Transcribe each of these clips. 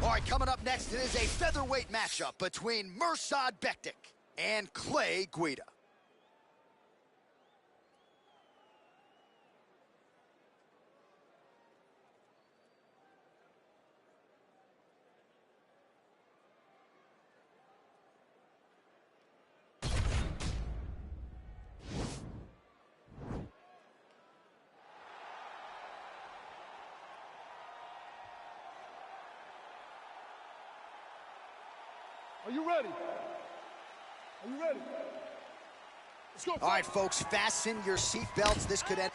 All right, coming up next, it is a featherweight matchup between Mirsad Bektic and Clay Guida. Are you ready? Are you ready? Let's go. All right, folks, fasten your seatbelts. This could end.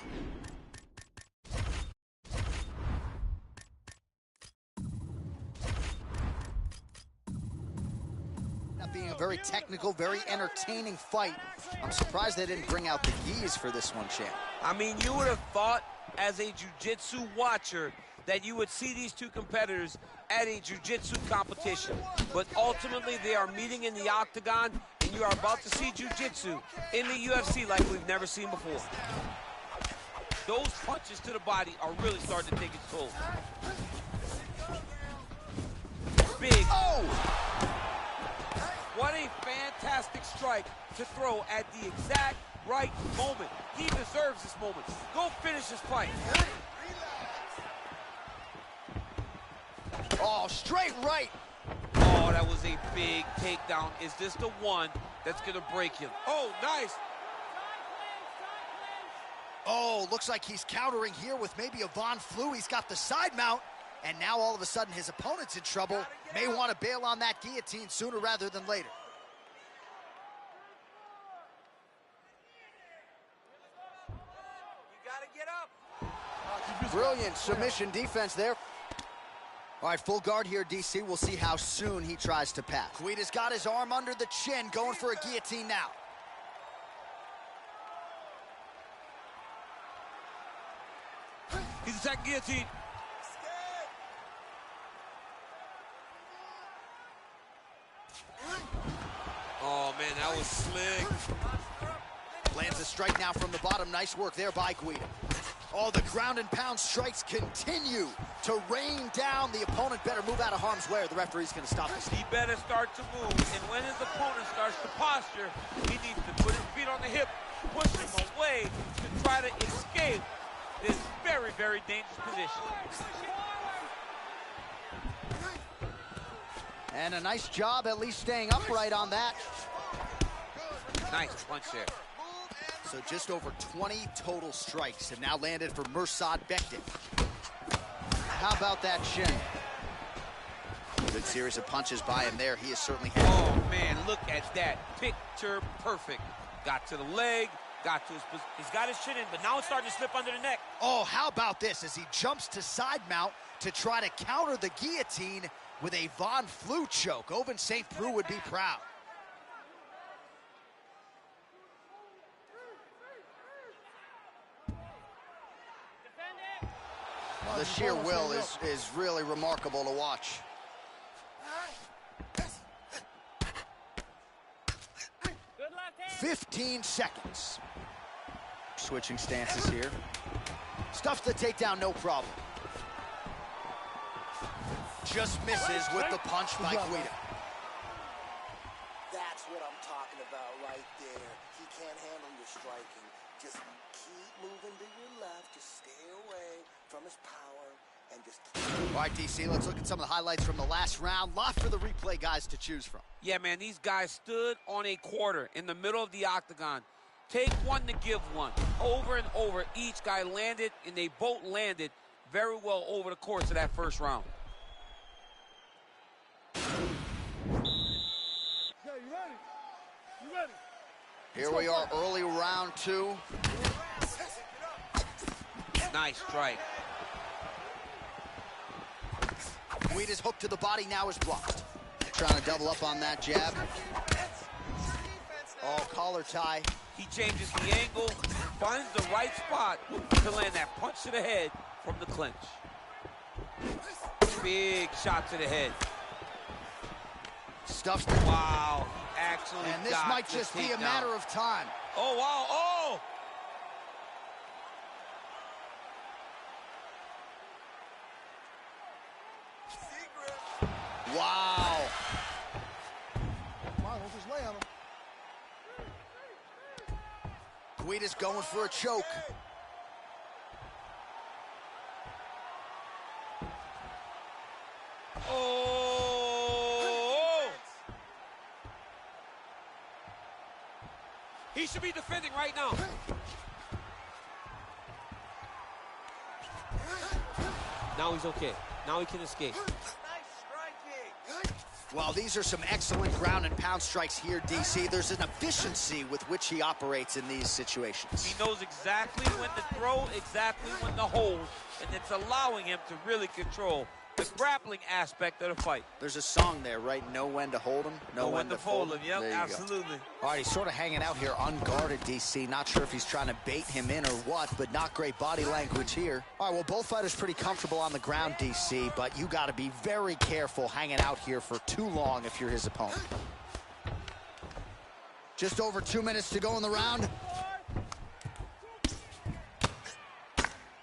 Being a very technical, very entertaining fight. I'm surprised they didn't bring out the gis for this one, champ. I mean, you would have thought as a jiu-jitsu watcher that you would see these two competitors at a jiu-jitsu competition. But ultimately, they are meeting in the octagon, and you are about to see jiu-jitsu in the UFC like we've never seen before. Those punches to the body are really starting to take its toll. Big. Oh! What a fantastic strike to throw at the exact right moment. He deserves this moment. Go finish this fight. Oh, straight right. Oh, that was a big takedown. Is this the one that's going to break him? Oh, nice. Oh, looks like he's countering here with maybe a Von Flue. He's got the side mount, and now all of a sudden his opponent's in trouble. May want to bail on that guillotine sooner rather than later. You got to get up. Brilliant submission defense there. All right, full guard here, DC. We'll see how soon he tries to pass. Guida's got his arm under the chin, going for a guillotine now. He's attacking guillotine. Oh, man, that was slick. Lands a strike now from the bottom. Nice work there by Guida. Oh, the ground and pound strikes continue to rain down. The opponent better move out of harm's way or the referee's going to stop this. He better start to move, and when his opponent starts to posture, he needs to put his feet on the hip, push him away to try to escape this very, very dangerous position. And a nice job at least staying upright on that. Nice punch there. So just over 20 total strikes have now landed for Mirsad Bektic. How about that shin? Good series of punches by him there. He has certainly had. Oh, man, look at that. Picture perfect. Got to the leg, got to his position. He's got his chin in, but now it's starting to slip under the neck. Oh, how about this as he jumps to side mount to try to counter the guillotine with a Von Flue choke. Ovince St. Preux would be proud. The sheer will is really remarkable to watch. 15 seconds. Switching stances here. Stuffs the takedown, no problem. Just misses with the punch by Guida. That's what I'm talking about right there. He can't handle your striking. Just keep moving to your left. Just stay away from his power and just keep. All right, DC, let's look at some of the highlights from the last round. Lot for the replay guys to choose from. Yeah, man, these guys stood on a quarter in the middle of the octagon. Take one to give one. Over and over, each guy landed, and they both landed very well over the course of that first round. Here we are, early round two. Nice strike. Guida's hook to the body now is blocked. Trying to double up on that jab. Oh, collar tie. He changes the angle, finds the right spot to land that punch to the head from the clinch. Big shot to the head. Stuffs the... Wow, actually and this got might just be a takedown. matter of time. Oh, wow, oh! Wow. Come on, don't just lay on him. Guida's going for a choke. Oh! He should be defending right now. Now he's okay. Now he can escape. Well, these are some excellent ground and pound strikes here, DC. There's an efficiency with which he operates in these situations. He knows exactly when to throw, exactly when to hold, and it's allowing him to really control the grappling aspect of the fight. There's a song there, right? Know when to hold him, know when to fold him. Yep, There you absolutely. go. All right, he's sort of hanging out here unguarded, DC. Not sure if he's trying to bait him in or what, but not great body language here. All right, well, both fighters pretty comfortable on the ground, DC, but you got to be very careful hanging out here for too long if you're his opponent. Just over 2 minutes to go in the round.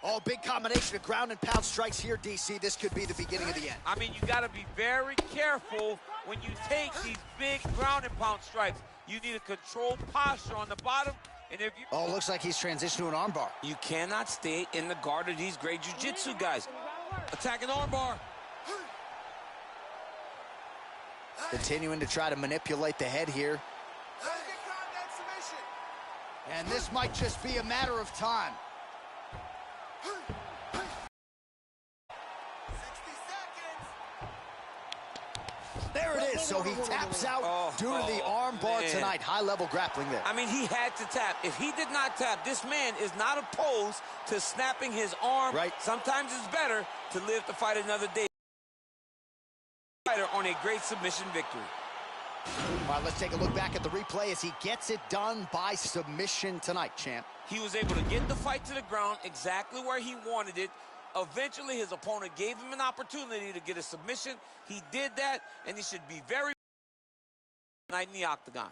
Oh, big combination of ground and pound strikes here, DC. This could be the beginning of the end. I mean, you got to be very careful when you take these big ground and pound strikes. You need a controlled posture on the bottom, and if you... Oh, looks like he's transitioned to an armbar. You cannot stay in the guard of these great jiu-jitsu guys. Attacking armbar. Continuing to try to manipulate the head here. And this might just be a matter of time. 60 seconds. There it is. So he taps out due to the arm bar man. tonight. High-level grappling there. I mean, he had to tap. If he did not tap, this man is not opposed to snapping his arm. Right. Sometimes it's better to live to fight another day. Fighter on a great submission victory. All right, let's take a look back at the replay as he gets it done by submission tonight, champ. He was able to get the fight to the ground exactly where he wanted it. Eventually, his opponent gave him an opportunity to get a submission. He did that, and he should be very tonight in the octagon.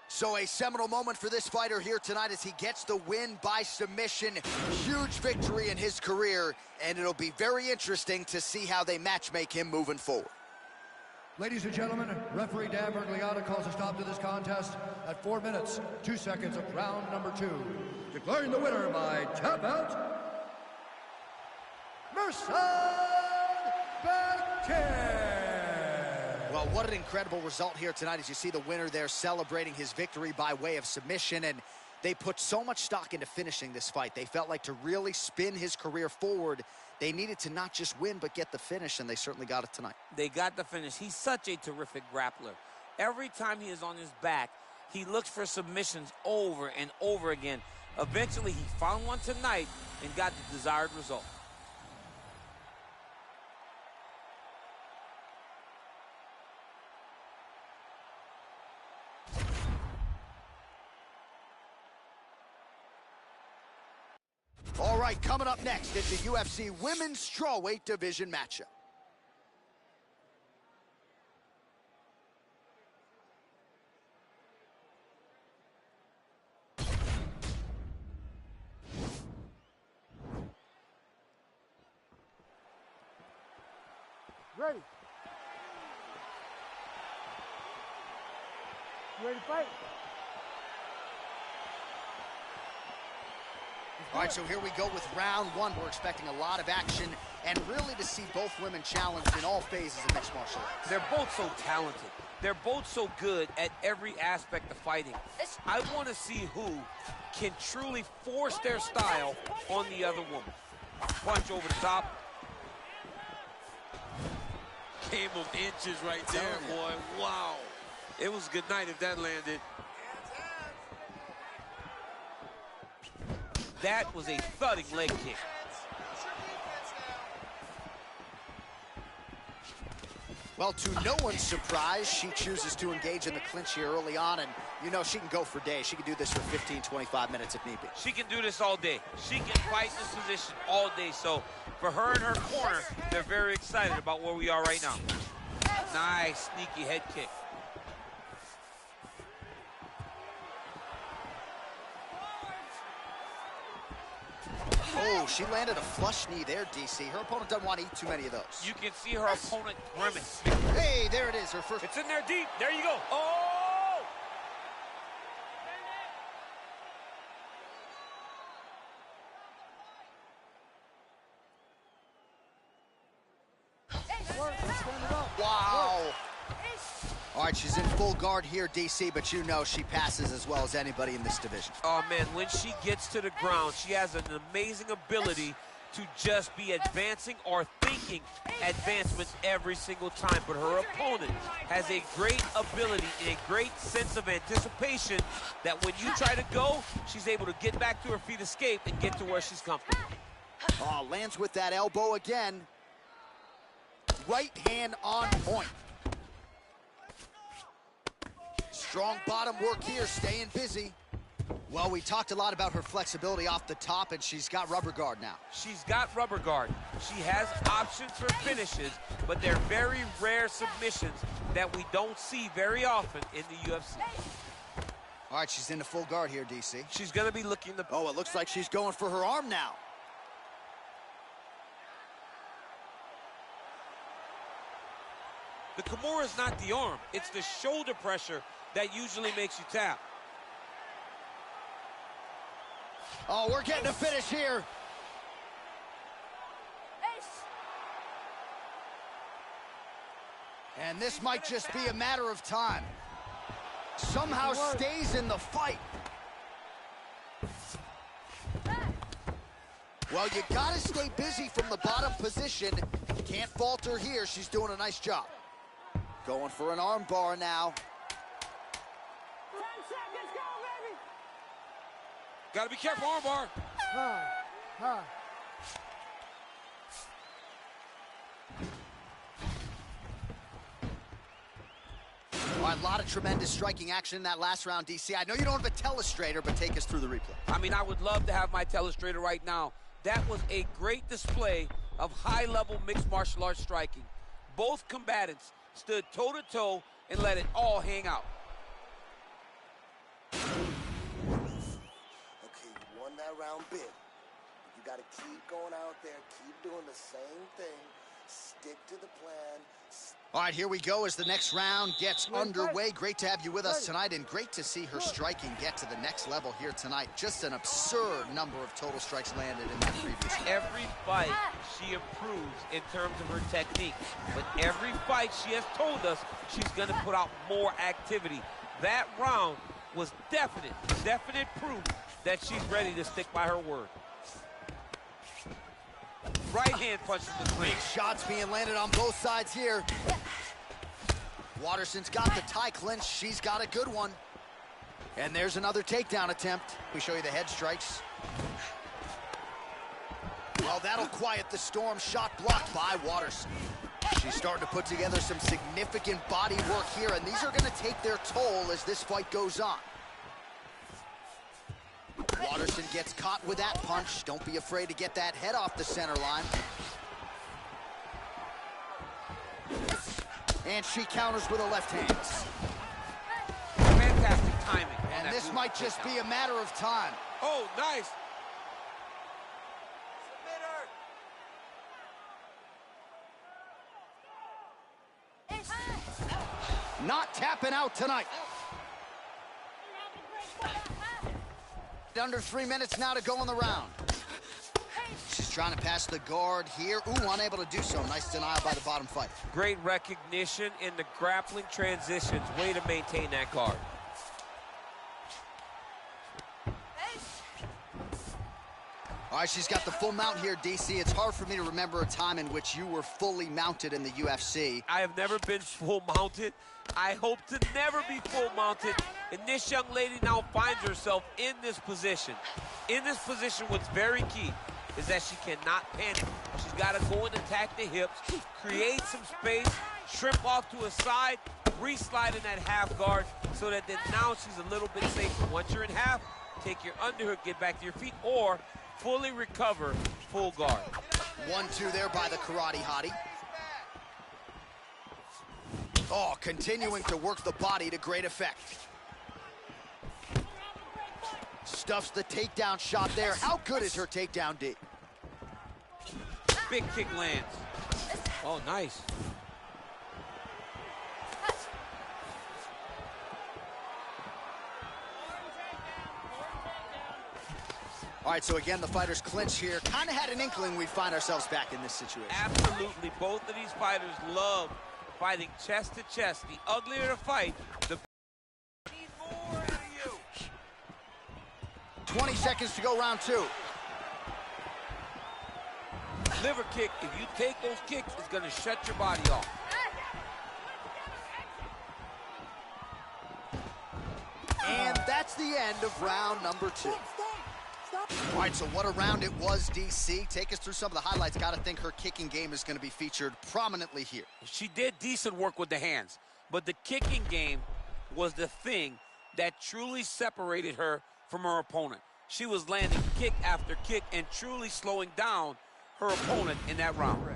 So a seminal moment for this fighter here tonight as he gets the win by submission. Huge victory in his career, and it'll be very interesting to see how they matchmake him moving forward. Ladies and gentlemen, referee Dan Bergliotta calls a stop to this contest at 4 minutes, 2 seconds of round number 2. Declaring the winner by tap out, Beckham. Well, what an incredible result here tonight as you see the winner there celebrating his victory by way of submission, and they put so much stock into finishing this fight. They felt like to really spin his career forward, they needed to not just win but get the finish, and they certainly got it tonight. They got the finish. He's such a terrific grappler. Every time he is on his back, he looks for submissions over and over again. Eventually, he found one tonight and got the desired result. All right, coming up next, it's a UFC Women's Strawweight Division matchup. Ready. You ready to fight? All right, so here we go with round one. We're expecting a lot of action and really to see both women challenged in all phases of mixed martial arts. They're both so talented. They're both so good at every aspect of fighting. I want to see who can truly force their style on the other woman. Punch over the top. Game of inches right there, boy. Wow. It was a good night if that landed. That was a thudding leg kick. Well, to no one's surprise, she chooses to engage in the clinch here early on, and you know she can go for days. She can do this for 15, 25 minutes if need be. She can do this all day. She can fight in this position all day. So for her and her corner, they're very excited about where we are right now. Nice, sneaky head kick. Oh, she landed a flush knee there, DC. Her opponent doesn't want to eat too many of those. You can see her opponent grimace. Hey, there it is, her first. It's in there deep. There you go. Oh! Wow. All right, she's in full guard here, DC, but you know she passes as well as anybody in this division. Oh, man, when she gets to the ground, she has an amazing ability to just be advancing or thinking advancement every single time. But her opponent has a great ability and a great sense of anticipation that when you try to go, she's able to get back to her feet, escape, and get to where she's comfortable. Oh, lands with that elbow again. Right hand on point. Strong bottom work here, staying busy. Well, we talked a lot about her flexibility off the top, and she's got rubber guard now. She's got rubber guard. She has options for finishes, but they're very rare submissions that we don't see very often in the UFC. All right, she's into full guard here, DC. She's going to be looking to... Oh, it looks like she's going for her arm now. The Kimura is not the arm. It's the shoulder pressure that usually makes you tap. Oh, we're getting a finish here. And this might just be a matter of time. Somehow stays in the fight. Well, you gotta stay busy from the bottom position. Can't falter here. She's doing a nice job. Going for an arm bar now. 10 seconds, go, baby! Gotta be careful, arm bar. All right, a lot of tremendous striking action in that last round, DC. I know you don't have a telestrator, but take us through the replay. I mean, I would love to have my telestrator right now. That was a great display of high-level mixed martial arts striking. Both combatants stood toe-to-toe and let it all hang out. Okay, you won that round big. You got to keep going out there, keep doing the same thing, stick to the plan. All right, here we go as the next round gets underway. Great to have you with us tonight, and great to see her striking get to the next level here tonight. Just an absurd number of total strikes landed in that previous round. Every fight, she improves in terms of her technique. But every fight, she has told us she's going to put out more activity. That round was definite proof that she's ready to stick by her word. Right hand punch in the clinch. Big shots being landed on both sides here. Waterson's got the tie clinch. She's got a good one. And there's another takedown attempt. We show you the head strikes. Well, that'll quiet the storm. Shot blocked by Waterson. She's starting to put together some significant body work here, and these are going to take their toll as this fight goes on. Waterson gets caught with that punch. Don't be afraid to get that head off the center line. And she counters with a left hand. Fantastic timing. And this might just be a matter of time. Oh, nice. Not tapping out tonight. Under 3 minutes now to go in the round. She's trying to pass the guard here. Ooh, unable to do so. Nice denial by the bottom fighter. Great recognition in the grappling transitions. Way to maintain that guard. All right, she's got the full mount here, DC. It's hard for me to remember a time in which you were fully mounted in the UFC. I have never been full mounted. I hope to never be full mounted. And this young lady now finds herself in this position. In this position, what's very key is that she cannot panic. She's got to go and attack the hips, create some space, shrimp off to a side, re-slide in that half guard so that then now she's a little bit safer. Once you're in half, take your underhook, get back to your feet, or fully recover, full guard. 1-2 there by the karate hottie. Oh, continuing to work the body to great effect. Stuffs the takedown shot there. How good is her takedown, D? Big kick lands. Oh, nice. All right, so again, the fighters clinch here. Kind of had an inkling we'd find ourselves back in this situation. Absolutely. Both of these fighters love fighting chest to chest. The uglier the fight, the need more out of you. 20 seconds to go, round 2. Liver kick, if you take those kicks, it's going to shut your body off. And that's the end of round number 2. All right, so what a round it was, DC. Take us through some of the highlights. Got to think her kicking game is going to be featured prominently here. She did decent work with the hands, but the kicking game was the thing that truly separated her from her opponent. She was landing kick after kick and truly slowing down her opponent in that round.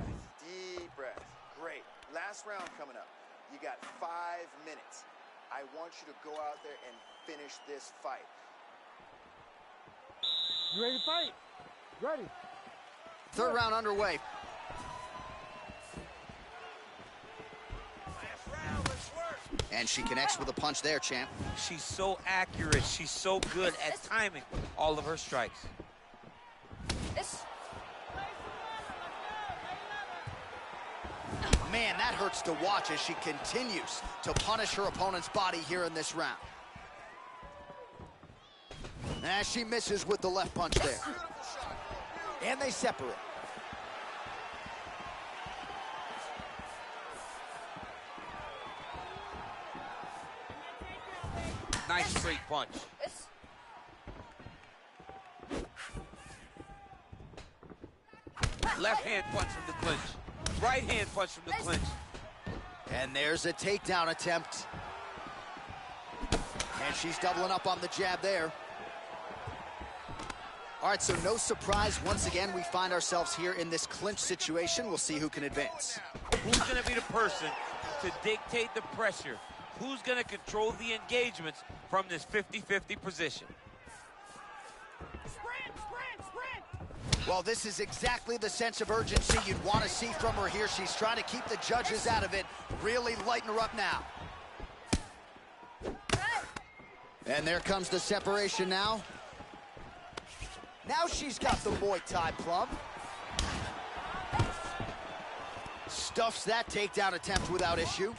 Deep breath. Great. Last round coming up. You got 5 minutes. I want you to go out there and finish this fight. You ready to fight? Ready. 3rd round underway. And she connects with a punch there, champ. She's so accurate. She's so good at timing all of her strikes. Man, that hurts to watch as she continues to punish her opponent's body here in this round. As she misses with the left punch there. And they separate. Nice straight punch. Left hand punch from the clinch. Right hand punch from the clinch. And there's a takedown attempt. And she's doubling up on the jab there. All right, so no surprise. Once again, we find ourselves here in this clinch situation. We'll see who can advance. Who's going to be the person to dictate the pressure? Who's going to control the engagements from this 50-50 position? Sprint, sprint, sprint. Well, this is exactly the sense of urgency you'd want to see from her here. She's trying to keep the judges out of it, really lighten her up now. And there comes the separation now. Now she's got the Muay Thai plum. Stuffs that takedown attempt without issue.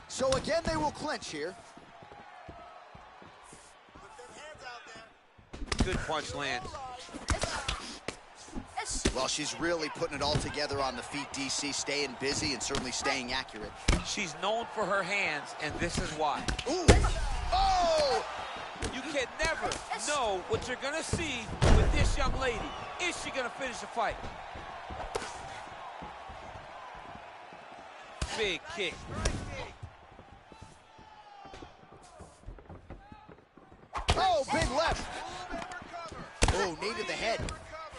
So again, they will clinch here. Good punch lands. Well, she's really putting it all together on the feet, DC, staying busy and certainly staying accurate. She's known for her hands, and this is why. Ooh! Oh! You can never know what you're going to see with this young lady. Is she going to finish the fight? Big kick. Oh, big left. Oh, knee to the head.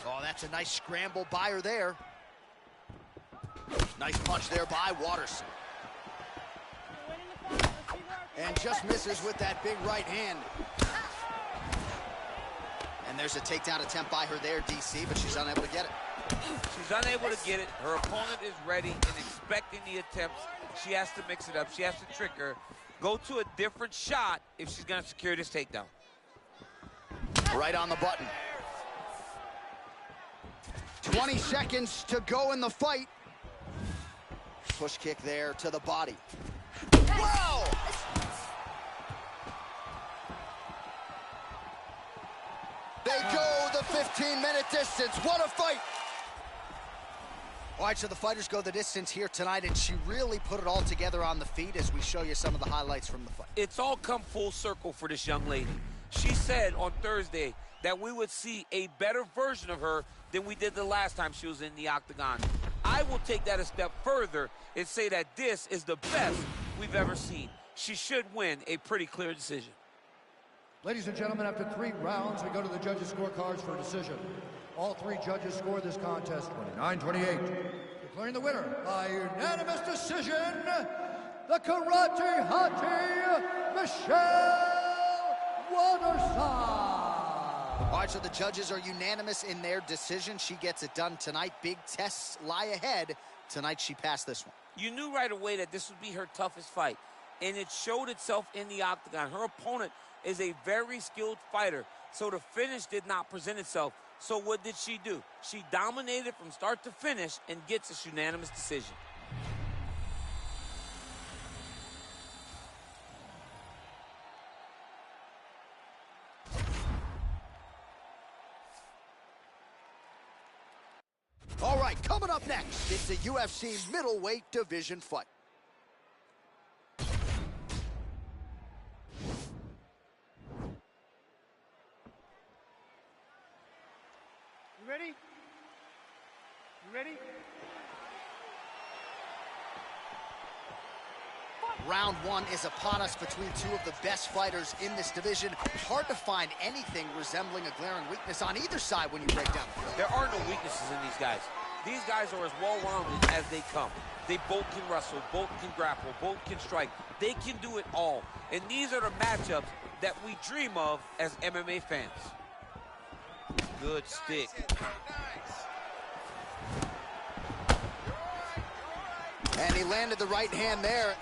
Oh, that's a nice scramble by her there. Nice punch there by Watterson. And just misses with that big right hand. And there's a takedown attempt by her there, DC, but she's unable to get it. She's unable to get it. Her opponent is ready and expecting the attempts. She has to mix it up. She has to trick her. Go to a different shot if she's going to secure this takedown. Right on the button. 20 seconds to go in the fight. Push kick there to the body. Wow! They go the 15-minute distance. What a fight! All right, so the fighters go the distance here tonight, and she really put it all together on the feet as we show you some of the highlights from the fight. It's all come full circle for this young lady. She said on Thursday that we would see a better version of her than we did the last time she was in the octagon. I will take that a step further and say that this is the best we've ever seen. She should win a pretty clear decision. Ladies and gentlemen, after 3 rounds, we go to the judges' scorecards for a decision. All 3 judges scored this contest 29-28. Declaring the winner by unanimous decision, the Karate Hottie, Michelle Watterson. All right, so the judges are unanimous in their decision. She gets it done tonight. Big tests lie ahead. Tonight, she passed this one. You knew right away that this would be her toughest fight, and it showed itself in the octagon. Her opponent is a very skilled fighter, so the finish did not present itself. So what did she do? She dominated from start to finish and gets a unanimous decision. All right, coming up next, it's a UFC middleweight division fight. You ready? You ready? Round one is upon us between two of the best fighters in this division. Hard to find anything resembling a glaring weakness on either side when you break down the field. There are no weaknesses in these guys. These guys are as well-rounded as they come. They both can wrestle, both can grapple, both can strike. They can do it all. And these are the matchups that we dream of as MMA fans. Good stick. And he landed the right hand there.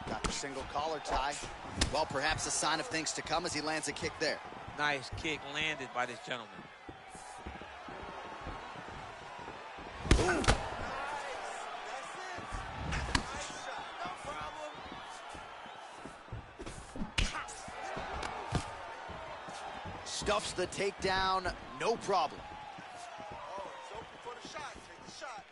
Got the single collar tie. Well, perhaps a sign of things to come as he lands a kick there. Nice kick landed by this gentleman. Ooh. Stuffs the takedown, no problem. Oh, it's open for the shot. Take the shot.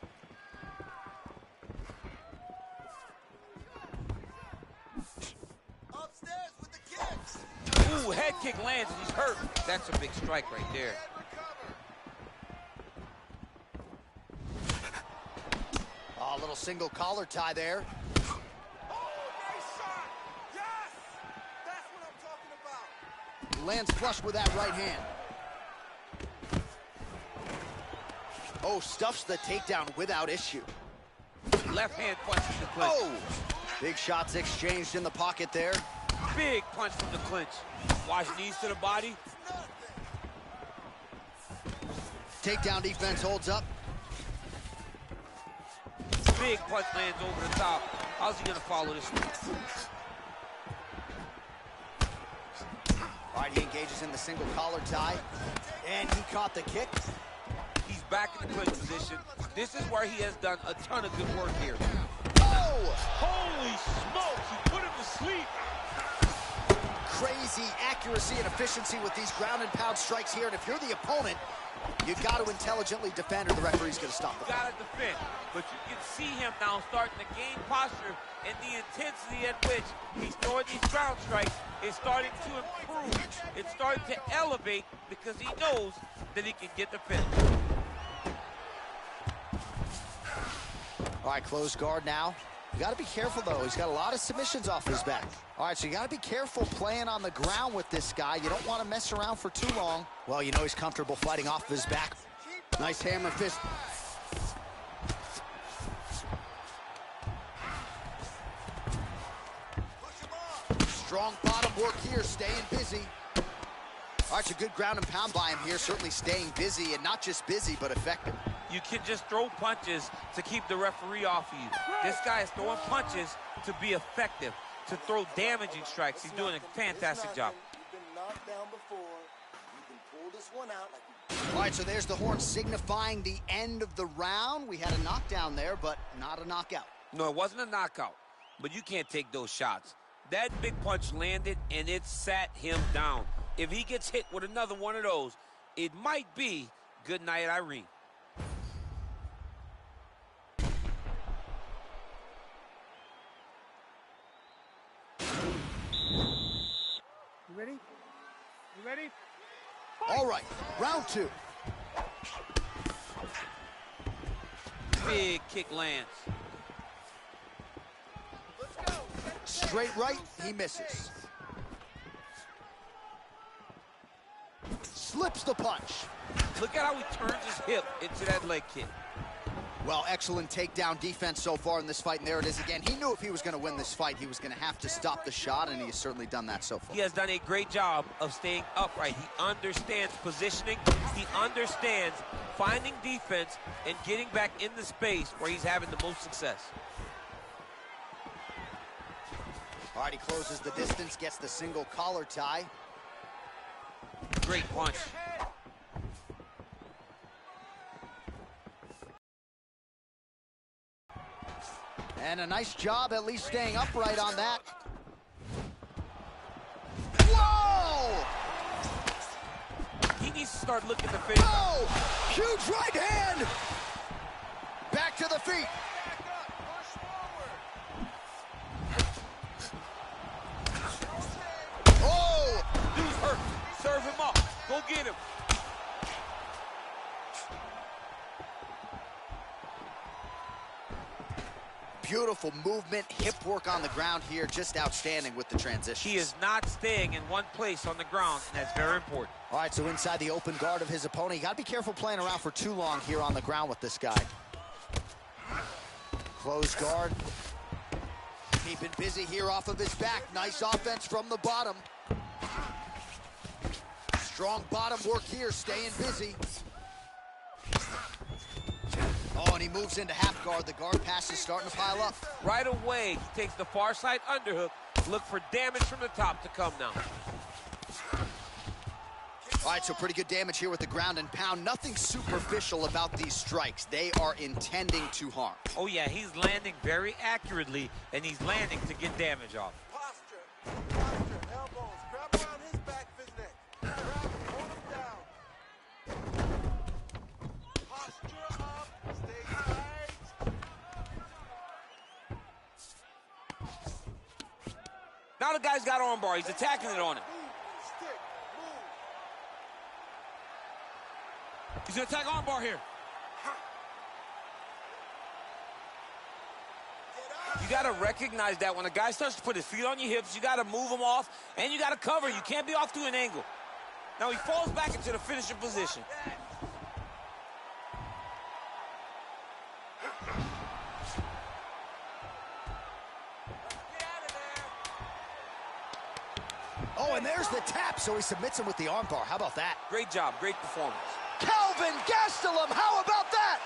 Upstairs with the kicks. Ooh, head kick lands and he's hurt. That's a big strike right there. Oh, a little single collar tie there. Oh, nice shot. Yes, that's what I'm talking about. Lands flush with that right hand. Oh, stuffs the takedown without issue. Left hand punch from the clinch. Oh, big shots exchanged in the pocket there. Big punch from the clinch. Watch knees to the body. Takedown defense holds up. Big punch lands over the top. How's he gonna follow this one? All right, he engages in the single collar tie. And he caught the kick. He's back in the clinch position. This is where he has done a ton of good work here. Oh! Holy smokes, he put him to sleep. Crazy accuracy and efficiency with these ground and pound strikes here. And if you're the opponent, you got to intelligently defend or the referee's going to stop the You gotta defend, but you can see him now starting to gain posture, and the intensity at which he's throwing these ground strikes is starting to improve. It's starting to elevate because he knows that he can get the finish. All right, closed guard now. You got to be careful, though. He's got a lot of submissions off his back. All right, so you got to be careful playing on the ground with this guy. You don't want to mess around for too long. Well, you know he's comfortable fighting off of his back. Nice hammer fist. Strong bottom work here, staying busy. All right, so good ground and pound by him here, certainly staying busy, and not just busy, but effective. You can just throw punches to keep the referee off of you. This guy is throwing punches to be effective, to throw damaging strikes. He's doing a fantastic job. You've been knocked down before. You can pull this one out like All right, so there's the horn signifying the end of the round. We had a knockdown there, but not a knockout. No, it wasn't a knockout, but you can't take those shots. That big punch landed, and it sat him down. If he gets hit with another one of those, it might be good night, Irene. You ready? You ready? All right, round two. Big kick lands. Straight right, he misses. Slips the punch. Look at how he turns his hip into that leg kick. Well, excellent takedown defense so far in this fight, and there it is again. He knew if he was going to win this fight, he was going to have to stop the shot, and he has certainly done that so far. He has done a great job of staying upright. He understands positioning. He understands finding defense and getting back in the space where he's having the most success. All right, he closes the distance, gets the single collar tie. Great punch. And a nice job at least staying upright on that. Whoa! He needs to start looking to finish. Oh! Huge right hand! Back to the feet. Oh! Dude's hurt. Serve him up. Go get him. Beautiful movement, hip work on the ground here, just outstanding with the transition. He is not staying in one place on the ground, and that's very important. All right, so inside the open guard of his opponent, you got to be careful playing around for too long here on the ground with this guy. Closed guard. Keeping busy here off of his back. Nice offense from the bottom. Strong bottom work here, staying busy. Oh, and he moves into half guard. The guard pass is starting to pile up. Right away, he takes the far side underhook. Look for damage from the top to come now. All right, so pretty good damage here with the ground and pound. Nothing superficial about these strikes. They are intending to harm. Oh, yeah, he's landing very accurately, and he's landing to get damage off. Posture, elbows, grab around his back of his neck. Grab him, hold him down. Posture up, stay tight. Now the guy's got armbar. He's attacking it on him. Stick, move. He's going to attack armbar here. You got to recognize that when a guy starts to put his feet on your hips, you got to move him off, and you got to cover. You can't be off to an angle. Now he falls back into the finishing position. Oh, and there's the tap, so he submits him with the armbar. How about that? Great job, great performance. Calvin Gastelum, how about that?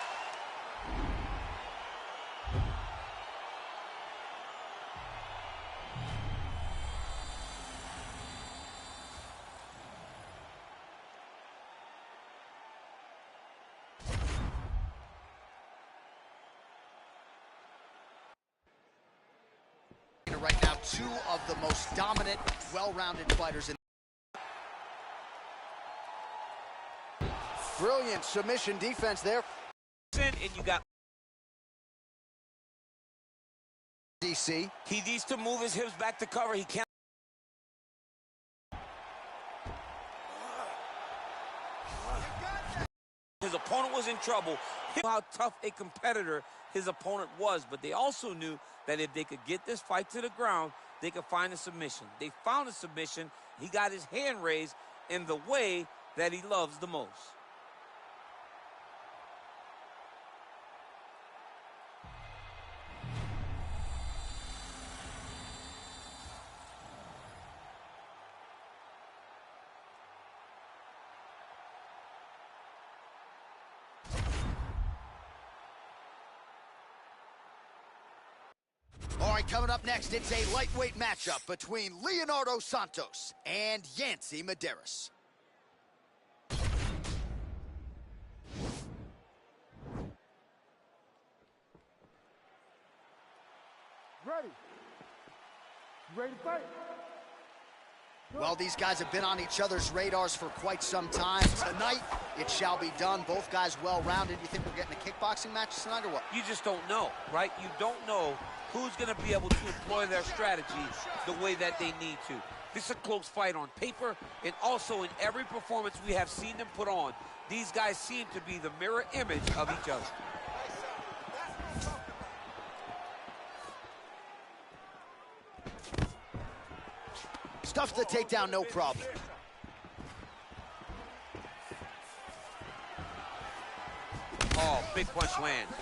Right now, two of the most dominant, well-rounded fighters in. Brilliant submission defense there. And you got DC. He needs to move his hips back to cover. He can't. His opponent was in trouble. How tough a competitor his opponent was, but they also knew that if they could get this fight to the ground, they could find a submission. They found a submission. He got his hand raised in the way that he loves the most. All right, coming up next, it's a lightweight matchup between Leonardo Santos and Yancy Medeiros. Ready? You ready to fight? Well, these guys have been on each other's radars for quite some time. Tonight, it shall be done. Both guys well-rounded. You think we're getting a kickboxing match tonight or what? You just don't know, right? You don't know who's going to be able to employ their strategy the way that they need to. This is a close fight on paper, and also in every performance we have seen them put on, these guys seem to be the mirror image of each other. Stuffs the takedown, no problem. Oh, big big punch lands.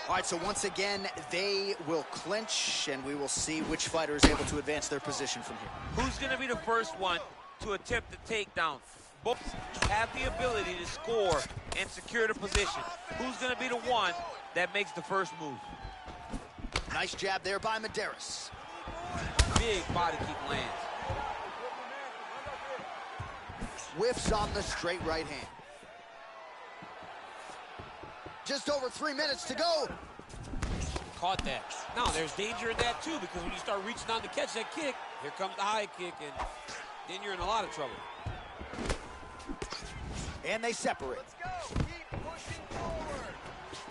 All right, so once again, they will clinch, and we will see which fighter is able to advance their position from here. Who's going to be the first one to attempt the takedown? Both have the ability to score and secure the position. Who's going to be the one that makes the first move? Nice jab there by Medeiros. Big body kick lands. Whiffs on the straight right hand. Just over 3 minutes to go. Caught that. Now, there's danger in that, too, because when you start reaching on to catch that kick, here comes the high kick, and then you're in a lot of trouble. And they separate. Let's go. Keep pushing forward.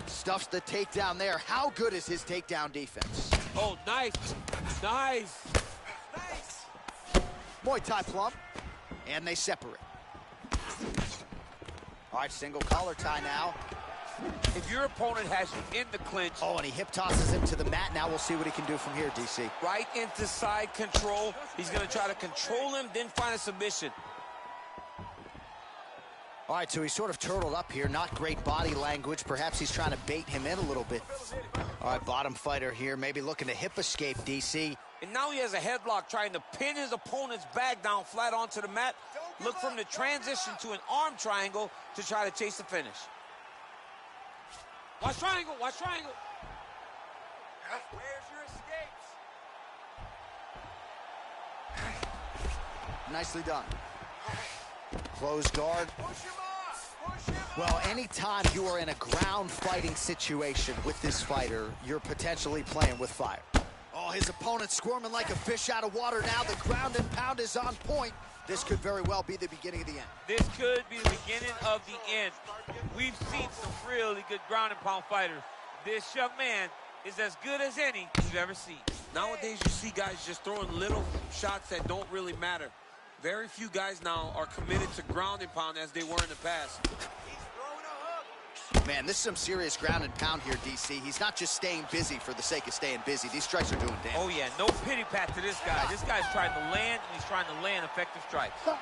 Stuffs the takedown there. How good is his takedown defense? Oh, nice. Nice. Nice. Muay Thai plump. And they separate. All right, single collar tie now. If your opponent has you in the clinch, Oh, and he hip tosses him to the mat. Now we'll see what he can do from here, DC. right into side control, he's going to try to control him, then find a submission. All right, so he's sort of turtled up here. Not great body language. Perhaps he's trying to bait him in a little bit. All right, bottom fighter here, maybe looking to hip escape, DC. And now he has a headlock trying to pin his opponent's back down flat onto the mat. Look for him to transition to an arm triangle to try to chase the finish. Watch triangle, watch triangle. Where's your escapes? Nicely done. Closed guard. Push him off. Push him Well, off. anytime you are in a ground fighting situation with this fighter, you're potentially playing with fire. Oh, his opponent squirming like a fish out of water now. The ground and pound is on point. This could very well be the beginning of the end. This could be the beginning of the end. We've seen some really good ground and pound fighters. This young man is as good as any you've ever seen. Nowadays, you see guys just throwing little shots that don't really matter. Very few guys now are committed to ground and pound as they were in the past. He's throwing a hook. Man, this is some serious ground and pound here, DC. He's not just staying busy for the sake of staying busy. These strikes are doing damage. Oh, yeah, no pity pat to this guy. This guy's trying to land, and he's trying to land effective strikes. Chega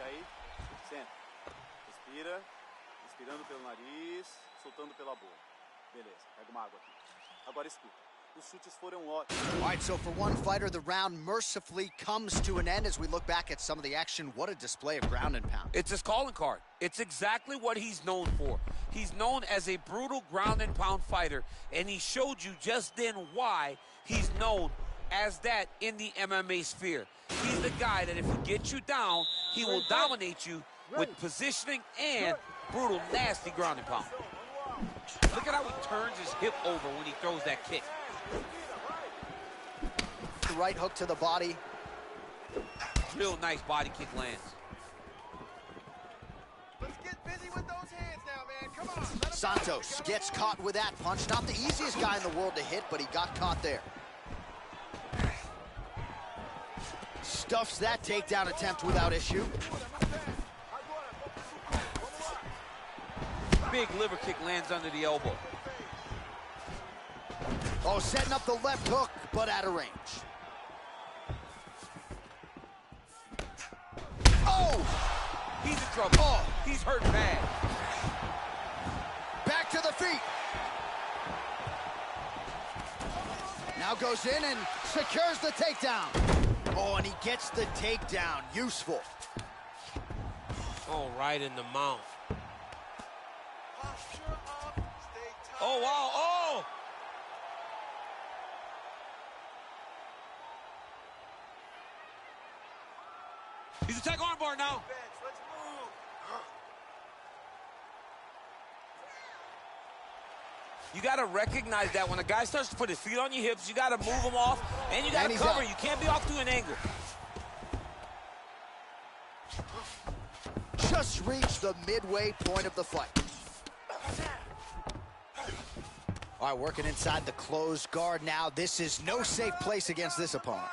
aí, senta. Respira, inspirando pelo nariz, soltando pela boca. Beleza, pega uma água aqui. Agora escuta. Os chutes foram ótimos. All right, so for one fighter, the round mercifully comes to an end as we look back at some of the action. What a display of ground and pound. It's his calling card. It's exactly what he's known for. He's known as a brutal ground and pound fighter, and he showed you just then why he's known as that in the MMA sphere. He's the guy that if he gets you down, he will dominate you with positioning and brutal, nasty ground and pound. Look at how he turns his hip over when he throws that kick. The right hook to the body. Real nice body kick lands. Let's get busy with those hands now, man. Come on. Let him Santos gets caught with that punch. Not the easiest guy in the world to hit, but he got caught there. Stuffs that takedown attempt without issue. Big liver kick lands under the elbow. Oh, setting up the left hook, but out of range. Oh! He's in trouble. Oh! He's hurt bad. Back to the feet. Now goes in and secures the takedown. Oh, and he gets the takedown. Useful. Oh, right in the mouth. posture up. Stay tight. Oh, wow. Oh! He's attack armbar now. Bench. Let's move. You got to recognize that when a guy starts to put his feet on your hips, you got to move him off, and you got And to he's cover. out. You can't be off to an angle. Just reached the midway point of the fight. All right, working inside the closed guard now. This is no safe place against this opponent.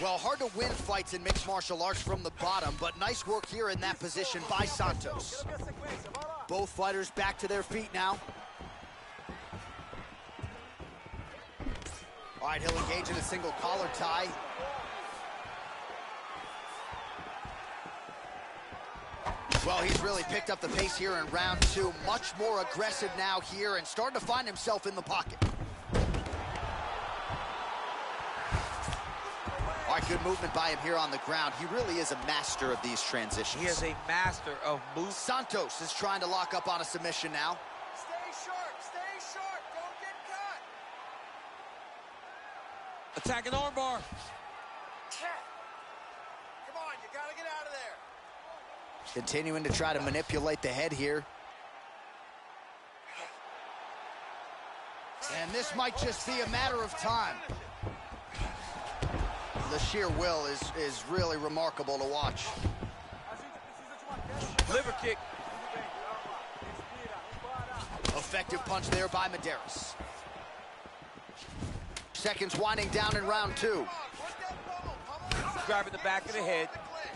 Well, hard to win fights in mixed martial arts from the bottom, but nice work here in that position by Santos. Both fighters back to their feet now. All right, he'll engage in a single collar tie. Well, he's really picked up the pace here in round two. Much more aggressive now here and starting to find himself in the pocket. All right, good movement by him here on the ground. He really is a master of these transitions. He is a master of moves. Santos is trying to lock up on a submission now. Stay sharp, don't get caught. Attacking armbar. Come on, you gotta get out of there. Continuing to try to manipulate the head here. And this might just be a matter of time. The sheer will is really remarkable to watch. Liver kick. Effective punch there by Medeiros. Seconds winding down in round two. Grabbing the back of the head,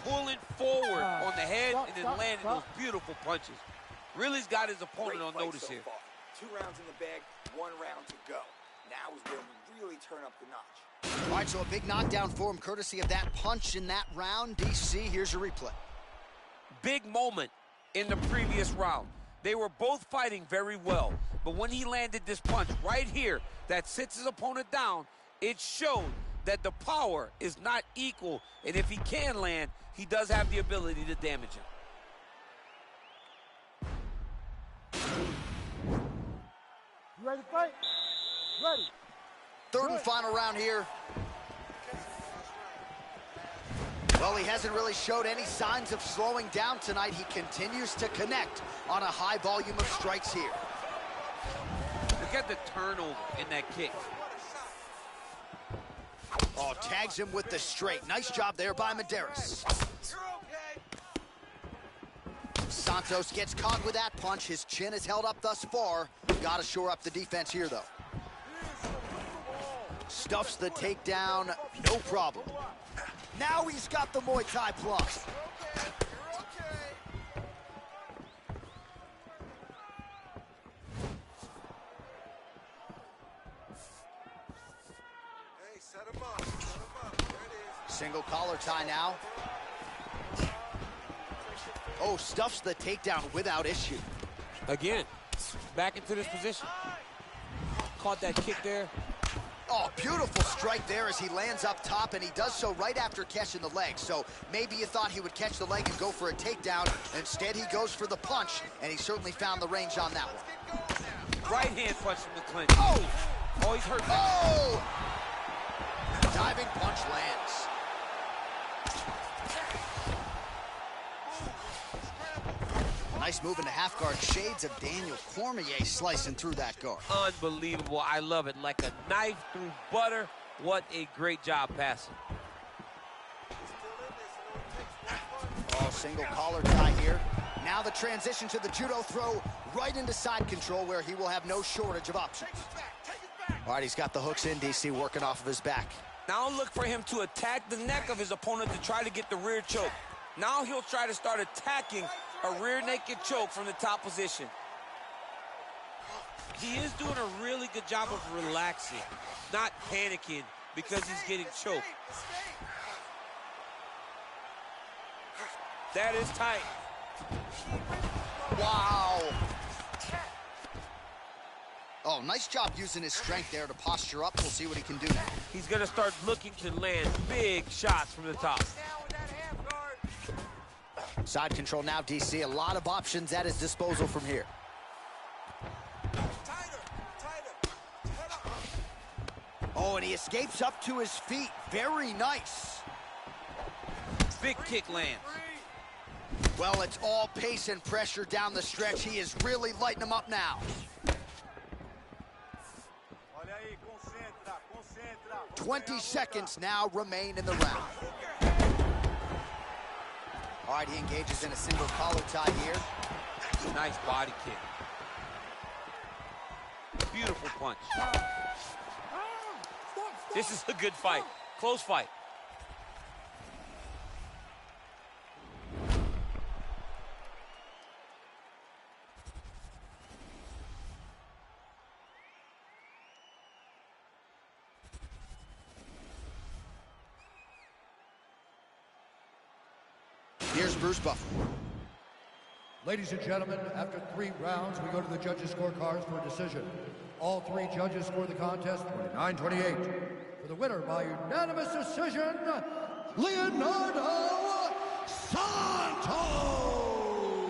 pulling forward on the head, and then landing those beautiful punches. Really's got his opponent on notice here. 2 rounds in the bag, 1 round to go. Now is where we really turn up the notch. All right, so a big knockdown for him, courtesy of that punch in that round. DC, here's your replay. Big moment in the previous round. They were both fighting very well, but when he landed this punch right here that sits his opponent down, it showed that the power is not equal, and if he can land, he does have the ability to damage him. You ready to fight? Ready. Third and final round here. Well, he hasn't really showed any signs of slowing down tonight. He continues to connect on a high volume of strikes here. Look at the turnover in that kick. Oh, tags him with the straight. Nice job there by Medeiros. Santos gets caught with that punch. His chin is held up thus far. Got to shore up the defense here, though. Stuffs the takedown, no problem. Now he's got the Muay Thai plus. Hey, set him up. There it is. Single collar tie now. Oh, stuffs the takedown without issue. Again, back into this position. Caught that kick there. Oh, beautiful strike there as he lands up top, and he does so right after catching the leg. So maybe you thought he would catch the leg and go for a takedown. Instead, he goes for the punch, and he certainly found the range on that one. Right hand punch from the clinch. Oh! Oh, he's hurt. Oh! Diving punch lands. Nice move into half guard. Shades of Daniel Cormier slicing through that guard. Unbelievable. I love it. Like a knife through butter. What a great job passing. Oh, single collar tie here. Now the transition to the judo throw right into side control where he will have no shortage of options. All right, he's got the hooks in, DC, working off of his back. Now look for him to attack the neck of his opponent to try to get the rear choke. Now he'll try to start attacking a rear naked choke from the top position. He is doing a really good job of relaxing, not panicking because he's getting choked. That is tight. Wow. Oh, nice job using his strength there to posture up. We'll see what he can do now. He's going to start looking to land big shots from the top. Side control now, DC. A lot of options at his disposal from here. Oh, and he escapes up to his feet. Very nice. Big kick lands. Well, it's all pace and pressure down the stretch. He is really lighting him up now. 20 seconds now remain in the round. All right, he engages in a single collar tie here. Nice body kick. Beautiful punch. This is a good fight. Close fight. Here's Bruce Buffer. Ladies and gentlemen, after 3 rounds, we go to the judges' scorecards for a decision. All 3 judges score the contest 29-28. For the winner by unanimous decision, Leonardo Santos! All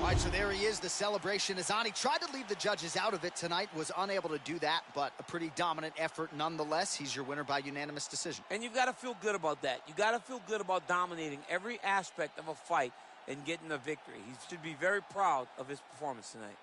right, so there he is, the celebration. Azani tried to leave the judges out of it tonight, was unable to do that, but a pretty dominant effort nonetheless. He's your winner by unanimous decision. And you've got to feel good about that. You've got to feel good about dominating every aspect of a fight and getting a victory. He should be very proud of his performance tonight.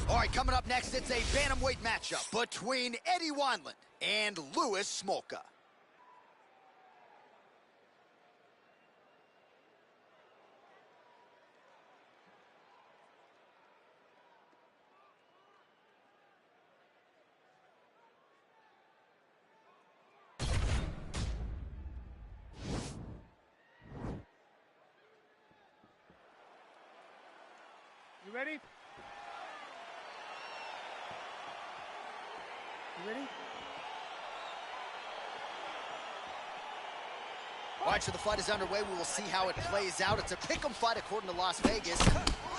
All right, coming up next, it's a bantamweight matchup between Eddie Wineland and Louis Smolka. You ready? You ready? All right, so the fight is underway. We will see how it plays out. It's a pick'em fight according to Las Vegas.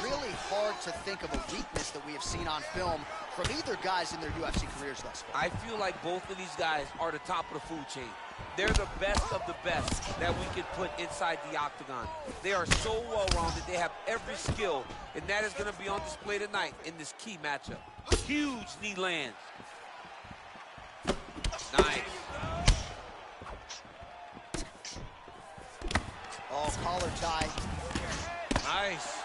Really hard to think of a weakness that we have seen on film from either guys in their UFC careers thus far. I feel like both of these guys are the top of the food chain. They're the best of the best that we could put inside the octagon. They are so well-rounded. They have every skill, and that is going to be on display tonight in this key matchup. Huge knee lands. Nice. Oh, collar tie. Nice.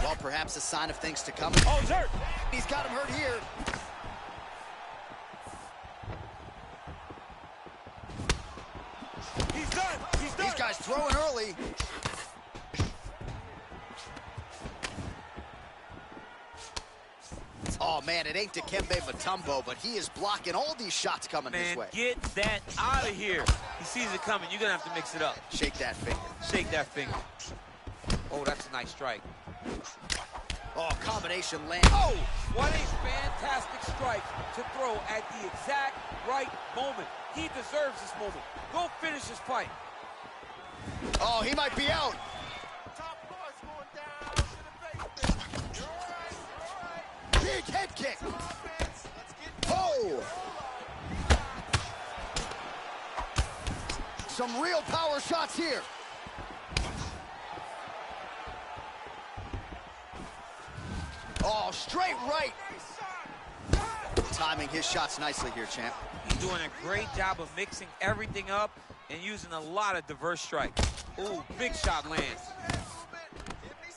Well, perhaps a sign of things to come. Oh, he's hurt. He's got him hurt here. He's done. He's done. These guys throwing early. Oh, man, it ain't Dikembe Mutombo, but he is blocking all these shots coming his way. Get that out of here. He sees it coming. You're going to have to mix it up. Shake that finger. Shake that finger. Oh, that's a nice strike. Oh, combination land. Oh, what a fantastic strike to throw at the exact right moment. He deserves this moment. Go finish this fight. Oh, he might be out. Big head kick. Oh! Some real power shots here. Oh, straight right. Timing his shots nicely here, champ. He's doing a great job of mixing everything up and using a lot of diverse strikes. Ooh, big shot lands.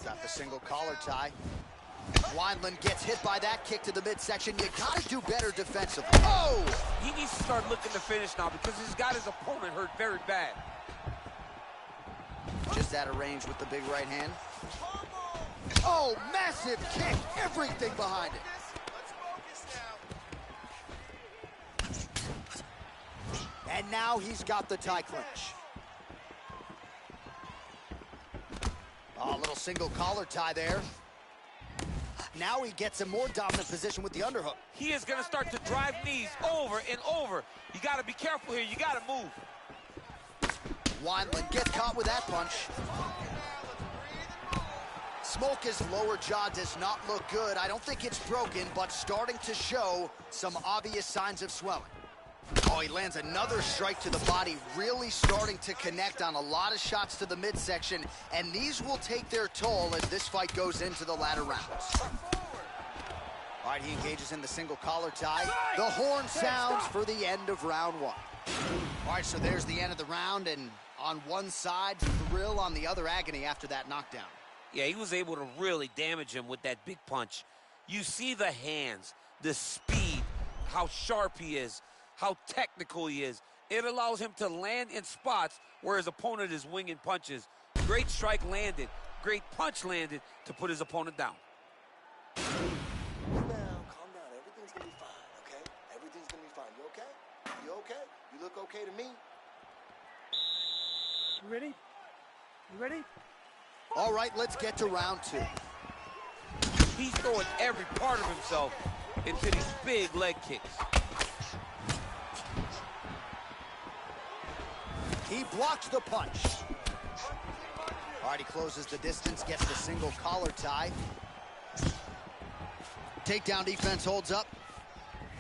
Got the single collar tie. Wineland gets hit by that kick to the midsection. You gotta do better defensively. Oh! He needs to start looking to finish now because he's got his opponent hurt very bad. Just out of range with the big right hand. Oh, massive kick. Everything behind it. And now he's got the tie clinch. Oh, a little single collar tie there. Now he gets a more dominant position with the underhook. He is going to start to drive knees over and over. You got to be careful here. You got to move. Wineland gets caught with that punch. Smolka's lower jaw does not look good. I don't think it's broken, but starting to show some obvious signs of swelling. Oh, he lands another strike to the body, really starting to connect on a lot of shots to the midsection, and these will take their toll as this fight goes into the latter rounds. All right, he engages in the single collar tie. The horn sounds for the end of round one. All right, so there's the end of the round, and on one side, thrill, on the other, agony after that knockdown. Yeah, he was able to really damage him with that big punch. You see the hands, the speed, how sharp he is, how technical he is. It allows him to land in spots where his opponent is winging punches. Great strike landed. great punch landed to put his opponent down. Calm down. Everything's gonna be fine, okay? Everything's gonna be fine. You okay? You okay? You look okay to me. You ready? You ready? All right, let's get to round 2. He's throwing every part of himself into these big leg kicks. He blocks the punch. All right, he closes the distance, gets the single collar tie. Takedown defense holds up.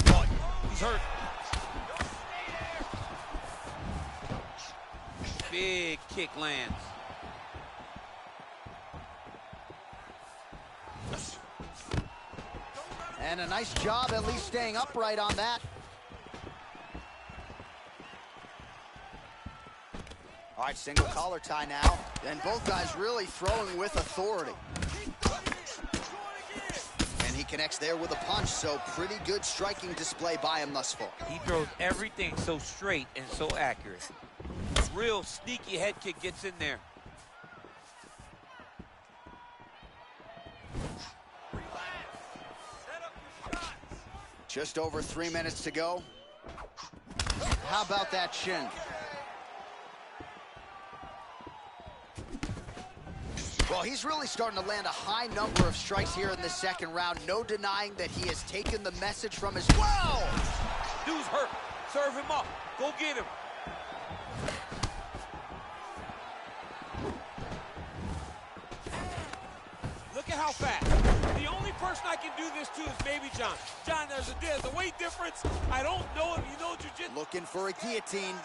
Oh, he's hurt. Big kick lands. And a nice job at least staying upright on that. All right, single collar tie now. And both guys really throwing with authority. And he connects there with a punch, so pretty good striking display by him thus far. He throws everything so straight and so accurate. Real sneaky head kick gets in there. Just over 3 minutes to go. How about that shin? Well, he's really starting to land a high number of strikes here in the second round. No denying that he has taken the message from his... Whoa! Dude's hurt. Serve him up. Go get him. Look at how fast. The only person I can do this to is maybe John. John, there's a weight difference. I don't know if you know jiu-jitsu. Looking for a guillotine.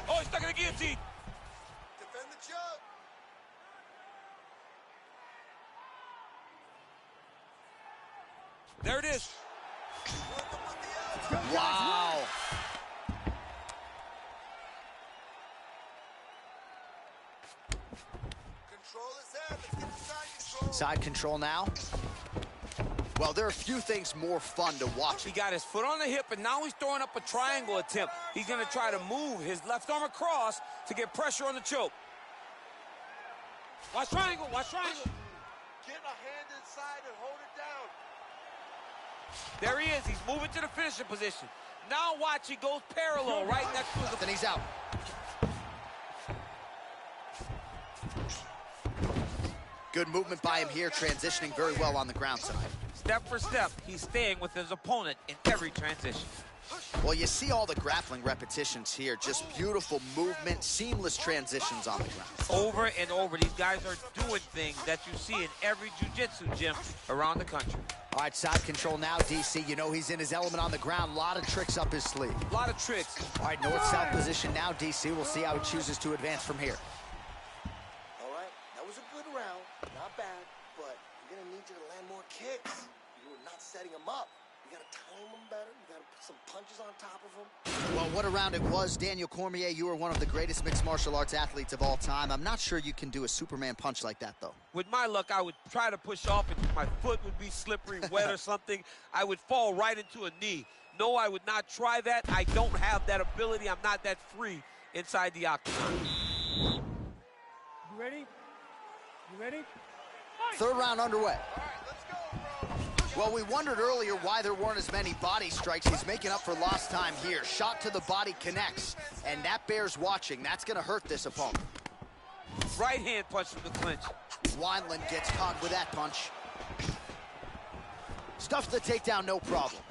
Oh, he's stuck in the guillotine. Defend the choke. There it is. Wow. Control his head. Let's get the side control. Side control now. Well, there are a few things more fun to watch. He got his foot on the hip, and now he's throwing up a triangle attempt. He's going to try to move his left arm across to get pressure on the choke. Watch triangle, watch triangle. Get a hand inside and hold it down. There he is. He's moving to the finishing position. Now watch, he goes parallel right next to the... Then he's out. Good movement by him here, transitioning very well on the ground side. Step for step, he's staying with his opponent in every transition. Well, you see all the grappling repetitions here. Just beautiful movement, seamless transitions on the ground. Over and over, these guys are doing things that you see in every jiu-jitsu gym around the country. All right, side control now, DC. You know he's in his element on the ground. A lot of tricks up his sleeve. A lot of tricks. All right, north-south position now, DC. We'll see how he chooses to advance from here. All right, that was a good round. Not bad, but you're going to need you to land more kicks. You were not setting him up. You got to time him better. You got to put some punches on top of him. Well, what a round it was. Daniel Cormier, you are one of the greatest mixed martial arts athletes of all time. I'm not sure you can do a Superman punch like that, though. With my luck, I would try to push off, and my foot would be slippery, wet or something. I would fall right into a knee. No, I would not try that. I don't have that ability. I'm not that free inside the octagon. You ready? You ready? Third round underway. Well, we wondered earlier why there weren't as many body strikes. He's making up for lost time here. Shot to the body connects, and that bears watching. That's going to hurt this opponent. Right hand punch from the clinch. Wineland gets caught with that punch. Stuffs the takedown, no problem.